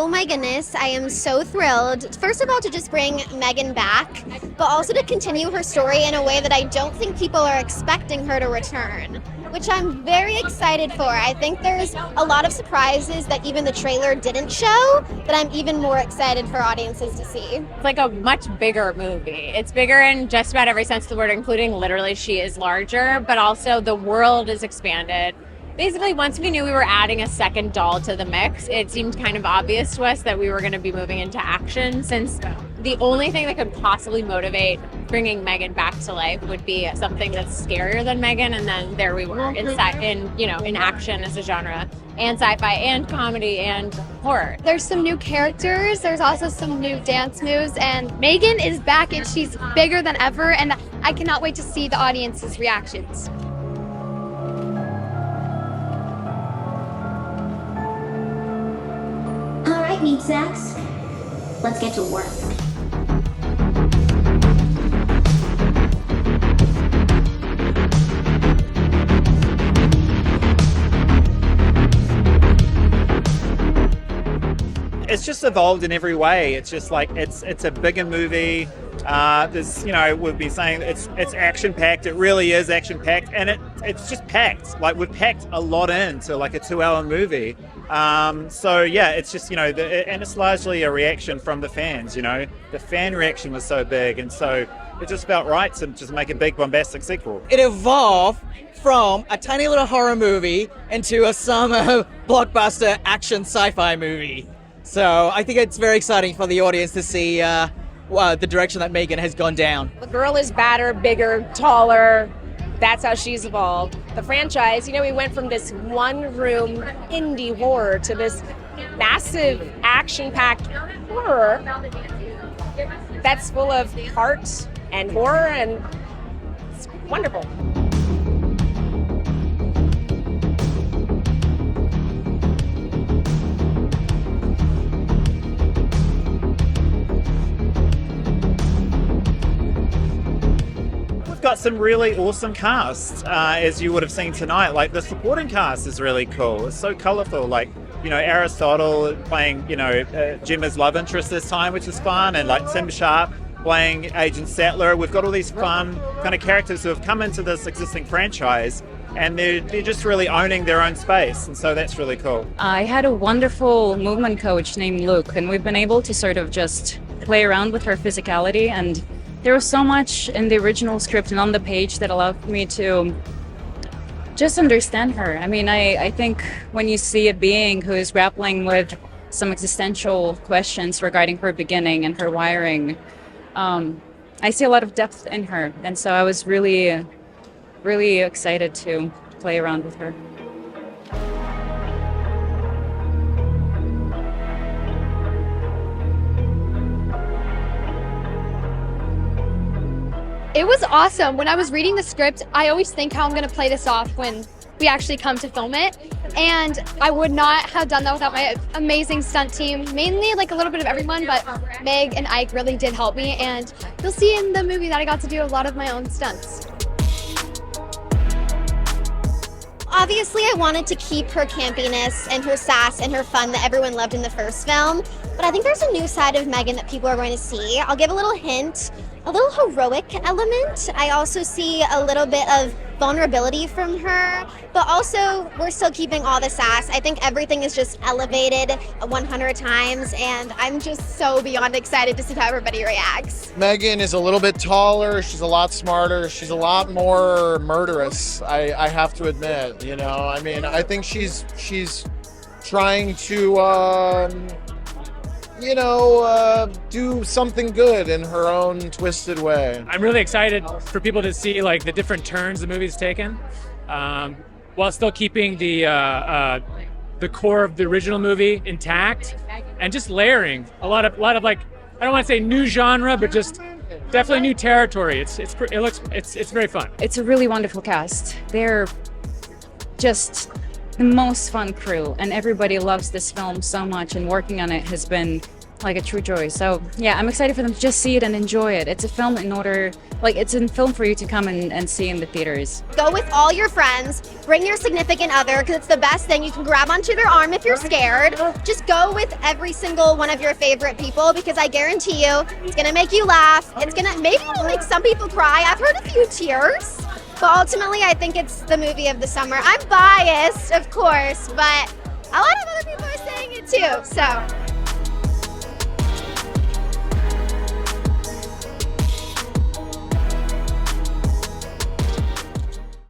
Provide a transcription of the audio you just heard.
Oh my goodness, I am so thrilled. First of all, to just bring M3GAN back, but also to continue her story in a way that I don't think people are expecting her to return, which I'm very excited for. I think there's a lot of surprises that even the trailer didn't show that I'm even more excited for audiences to see. It's like a much bigger movie. It's bigger in just about every sense of the word, including literally she is larger, but also the world is expanded. Basically, once we knew we were adding a second doll to the mix, it seemed kind of obvious to us that we were going to be moving into action, since the only thing that could possibly motivate bringing M3GAN back to life would be something that's scarier than M3GAN, and then there we were in action as a genre, and sci-fi, and comedy, and horror. There's some new characters, there's also some new dance moves, and M3GAN is back and she's bigger than ever, and I cannot wait to see the audience's reactions. All right, meat sacks. Let's get to work. It's just evolved in every way. It's just like it's a bigger movie. There's, we've been saying it's action packed. It really is action packed, and it's just packed. Like, we've packed a lot into like a 2-hour movie. So yeah, it's just and it's largely a reaction from the fans. The fan reaction was so big, and so it just felt right to just make a big bombastic sequel. It evolved from a tiny little horror movie into a summer blockbuster action sci-fi movie. So I think it's very exciting for the audience to see the direction that M3GAN has gone down. The girl is badder, bigger, taller. That's how she's evolved. The franchise, we went from this one-room indie horror to this massive action-packed horror that's full of heart and horror, and it's wonderful. Got some really awesome casts, as you would have seen tonight. Like, the supporting cast is really cool. It's so colorful. Like, Aristotle playing, Gemma's love interest this time, which is fun, and like Tim Sharp playing Agent Sattler. We've got all these fun kind of characters who have come into this existing franchise, and they're just really owning their own space, and so that's really cool. I had a wonderful movement coach named Luke, and we've been able to sort of just play around with her physicality, and there was so much in the original script and on the page that allowed me to just understand her. I mean, I think when you see a being who is grappling with some existential questions regarding her beginning and her wiring, I see a lot of depth in her. And so I was really, really excited to play around with her. It was awesome. When I was reading the script, I always think how I'm going to play this off when we actually come to film it. And I would not have done that without my amazing stunt team, mainly like a little bit of everyone, but Meg and Ike really did help me. And you'll see in the movie that I got to do a lot of my own stunts. Obviously, I wanted to keep her campiness and her sass and her fun that everyone loved in the first film, but I think there's a new side of M3GAN that people are going to see. I'll give a little hint. A little heroic element. I also see a little bit of vulnerability from her, but also we're still keeping all the sass. I think everything is just elevated 100 times, and I'm just so beyond excited to see how everybody reacts. M3GAN is a little bit taller, she's a lot smarter, she's a lot more murderous, I have to admit, I mean, I think she's trying to do something good in her own twisted way. I'm really excited for people to see like the different turns the movie's taken, while still keeping the core of the original movie intact, and just layering a lot of like, I don't want to say new genre, but just definitely new territory. It's very fun. It's a really wonderful cast. They're just the most fun crew, and everybody loves this film so much, and working on it has been like a true joy. So yeah, I'm excited for them to just see it and enjoy it. It's a film it's a film for you to come and see in the theaters. Go with all your friends, bring your significant other, because it's the best thing. You can grab onto their arm if you're scared. Just go with every single one of your favorite people, because I guarantee you, it's gonna make you laugh. Maybe it'll make some people cry. I've heard a few tears, but ultimately I think it's the movie of the summer. I'm biased, of course, but a lot of other people are saying it too, so.